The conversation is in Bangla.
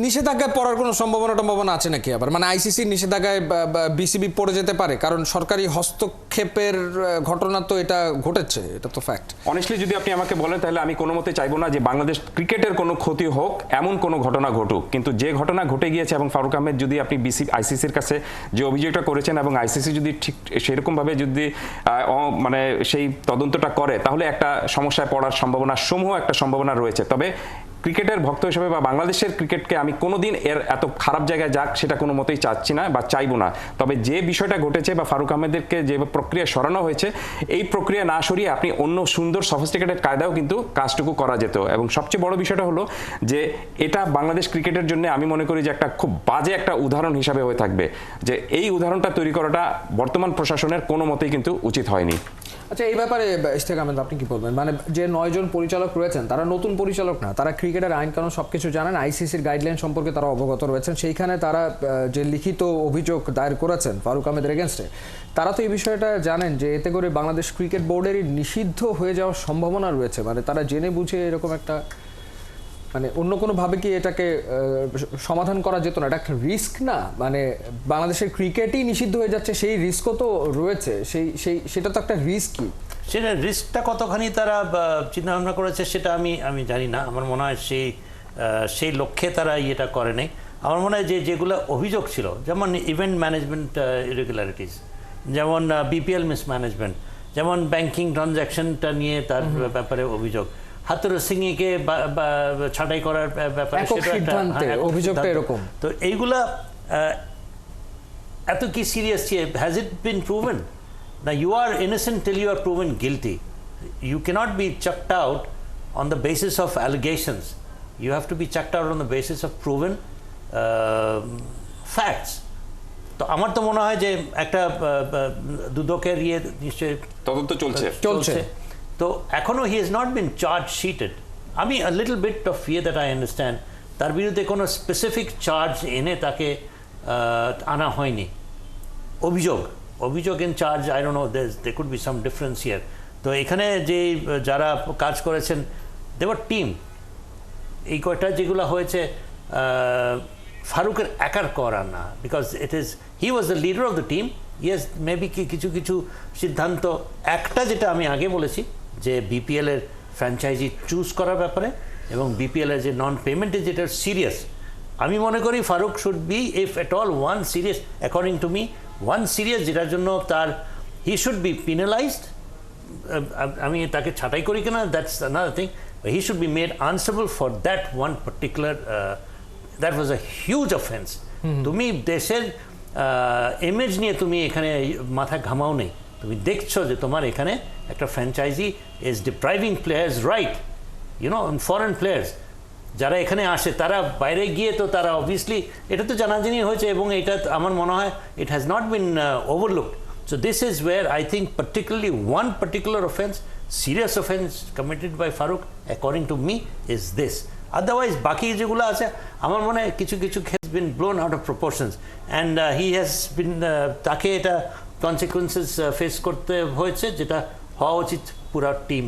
নিষেধাজ্ঞায় পড়ার কোনো সম্ভাবনা আছে নাকি আবার, মানে আইসিসির নিষেধাজ্ঞায় বিসিবি পড়ে যেতে পারে? কারণ সরকারি হস্তক্ষেপের ঘটনা তো এটা ঘটেছে, এটা তো ফ্যাক্ট। অনেস্টলি যদি আপনি আমাকে বলেন তাহলে আমি কোনো মতে চাইবো না যে বাংলাদেশ ক্রিকেটের কোনো ক্ষতি হোক, এমন কোনো ঘটনা ঘটুক। কিন্তু যে ঘটনা ঘটে গিয়েছে এবং ফারুক আহমেদ যদি আপনি আইসিসির কাছে যে অভিযোগটা করেছেন এবং আইসিসি যদি ঠিক সেরকমভাবে যদি মানে সেই তদন্তটা করে, তাহলে একটা সমস্যায় পড়ার সম্ভাবনা রয়েছে। তবে ক্রিকেটের ভক্ত হিসেবে বা বাংলাদেশের ক্রিকেটকে আমি কোনোদিন এর এত খারাপ জায়গায় যাক সেটা কোনো মতেই চাচ্ছি না বা চাইবো না। তবে যে বিষয়টা ঘটেছে বা ফারুক আহমেদকে যে প্রক্রিয়া সরানো হয়েছে, এই প্রক্রিয়া না সরিয়ে আপনি অন্য সুন্দর সফিস্টিকেটেড কায়দাও কিন্তু কাজটুকু করা যেত। এবং সবচেয়ে বড় বিষয়টা হলো যে এটা বাংলাদেশ ক্রিকেটের জন্য আমি মনে করি যে একটা খুব বাজে একটা উদাহরণ হিসাবে হয়ে থাকবে, যে এই উদাহরণটা তৈরি করাটা বর্তমান প্রশাসনের কোনো মতেই কিন্তু উচিত হয়নি। আচ্ছা, এই ব্যাপারে ইশতিয়াক আহমেদ আপনি কি বলবেন? মানে যে 9 জন পরিচালক রয়েছেন তারা নতুন পরিচালক না, তারা ক্রিকেটের আইন কানুন সবকিছু জানেন, আইসিসির গাইডলাইন সম্পর্কে তারা অবগত রয়েছেন। সেইখানে তারা যে লিখিত অভিযোগ দায়ের করেছেন ফারুক আহমেদের এগেনস্টে, তারা তো এই বিষয়টা জানেন যে এতে করে বাংলাদেশ ক্রিকেট বোর্ডেরই নিষিদ্ধ হয়ে যাওয়ার সম্ভাবনা রয়েছে। মানে তারা জেনে বুঝে এরকম একটা, মানে অন্য কোনোভাবে কি এটাকে সমাধান করা যেত না? এটা একটা রিস্ক না? মানে বাংলাদেশের ক্রিকেটই নিষিদ্ধ হয়ে যাচ্ছে, সেই রিস্কও তো রয়েছে, সেটা তো একটা রিস্কই। সেটা রিস্কটা কতখানি তারা চিন্তাভাবনা করেছে সেটা আমি জানি না। আমার মনে হয় সেই লক্ষ্যে তারা ইয়েটা করে নাই। আমার মনে হয় যেগুলো অভিযোগ ছিল, যেমন ইভেন্ট ম্যানেজমেন্ট ইরেগুলারিটিস, যেমন বিপিএল মিসম্যানেজমেন্ট, যেমন ব্যাংকিং ট্রানজ্যাকশনটা নিয়ে তার ব্যাপারে অভিযোগ, হাতুরুর সিংকে ছাঁটাই করার ব্যাপারে অভিযোগটা এরকম। তো এইগুলা এত কি serious? Has it been proven? Now you are innocent till you are proven guilty. You cannot be chucked out on the basis of allegations. You have to be chucked out on the basis of proven facts. তো আমার তো মনে হয় যে একটা দুদকের নিশ্চয়ই তদন্ত চলছে। তো এখনো he has not been charge sheeted. আমি a little bit of fear that I understand, তার বিরুদ্ধে কোনো স্পেসিফিক চার্জ এনে তাকে আনা হয়নি। অভিযোগ in charge, I don't know, there could be some difference here. তো এখানে যে যারা কাজ করেছেন দেওয়ার টিম, এই কয়টা যেগুলো হয়েছে ফারুকের একার করা না, because he was the leader of the team. Yes, maybe কিছু সিদ্ধান্ত, একটা যেটা আমি আগে বলেছি যে বিপিএল এর ফ্র্যাঞ্চাইজি চুজ করার ব্যাপারে এবং বিপিএল এর যে নন পেমেন্টে যেটা সিরিয়াস, আমি মনে করি Farooq should be, if at all one serious, according to me one serious, যেটার জন্য হি শুড বি পিনালাইজড। আমি তাকে ছাঁটাই করি কিনা, that's another thing. He should be made answerable for that one particular, that was a huge offence. তুমি দেশের ইমেজ নিয়ে তুমি এখানে মাথা ঘামাও নেই, তুমি দেখছো যে তোমার এখানে একটা franchise is ডিপ্রাইভিং players right, foreign players যারা এখানে আসে, তারা বাইরে গিয়ে তো তারা অবভিয়াসলি এটা তো জানাজানি হয়েছে এবং এটা আমার মনে হয় it has not been overlooked. So this is where I think particularly one particular offence, serious offence committed by Farooq according to me is this. Otherwise বাকি যেগুলো আছে আমার মনে হয় কিছু has been blown out of proportions and he has been, তাকে এটা কনসিকুয়েন্সেস ফেস করতে হয়েছে, যেটা হওয়া উচিত পুরা টিম।